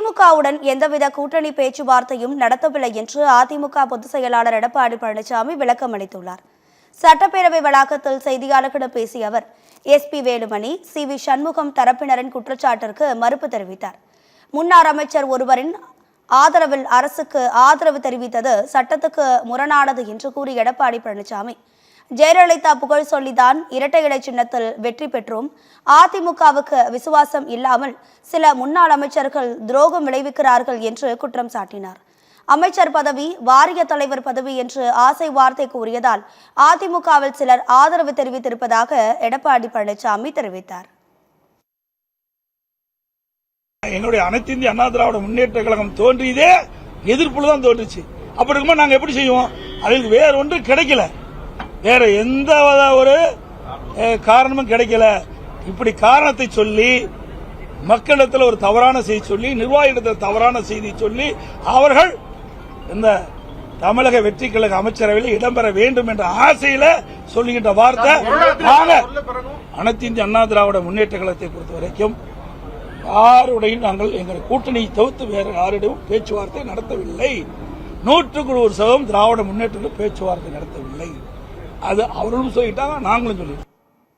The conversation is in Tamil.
திமுகவுடன் எந்தவித கூட்டணி பேச்சுவார்த்தையும் நடத்தவில்லை என்று அதிமுக பொதுச் செயலாளர் எடப்பாடி பழனிசாமி விளக்கம் அளித்துள்ளார். சட்டப்பேரவை வளாகத்தில் செய்தியாளர்களிடம் பேசிய அவர் எஸ்பி வேலுமணி, சி.வி. சண்முகம் தரப்பினரின் குற்றச்சாட்டிற்கு மறுப்பு தெரிவித்தார். முன்னாள் அமைச்சர் ஒருவரின் ஆதரவில் அரசுக்கு ஆதரவு தெரிவித்தது சட்டத்துக்கு முரணானது என்று கூறிய எடப்பாடி பழனிசாமி, ஜெயலலிதா புகழ் சொல்லிதான் இரட்டை இலை சின்னத்தில் வெற்றி பெற்றோம். அதிமுகவுக்கு விசுவாசம் இல்லாமல் சில முன்னாள் அமைச்சர்கள் துரோகம் விளைவிக்கிறார்கள் என்று குற்றம் சாட்டினார். அமைச்சர் பதவி, வாரிய தலைவர் பதவி என்று ஆசை வார்த்தை கூறியதால் அதிமுகவில் சிலர் ஆதரவு தெரிவித்திருப்பதாக எடப்பாடி பழனிசாமி தெரிவித்தார். எங்களுடைய அனைத்து இந்திய அண்ணா திராவிட முன்னேற்ற கழகம் தோன்றியதே எதிர்ப்புல தான் தோன்றுச்சு. அப்படி இருக்கும்போது நாங்க எப்படி செய்வோம்? அதுக்கு வேற ஒன்று கிடைக்கல, வேற எந்த ஒரு காரணமும் கிடைக்கல. இப்படி காரணத்தை சொல்லி மக்களிடத்தில் ஒரு தவறான செய்தி சொல்லி, நிர்வாகிடத்தில் தவறான செய்தி சொல்லி, அவர்கள் இந்த தமிழக வெற்றி கழக அமைச்சரவையில் இடம்பெற வேண்டும் என்ற ஆசையில சொல்லுகின்ற வார்த்தை. அனைத்து இந்திய அண்ணா திராவிட முன்னேற்ற கழகத்தை பொறுத்த வரைக்கும் யாருடையும் நாங்கள் எங்கள் கூட்டணியை தவிர்த்து வேறு யாரிடம் பேச்சுவார்த்தை நடத்தவில்லை. 100% திராவிட முன்னேற்ற பேச்சுவார்த்தை நடத்தவில்லை. அது அவர்களும் சொல்லிட்டாங்க, நாங்களும் சொல்லிட்டோம்.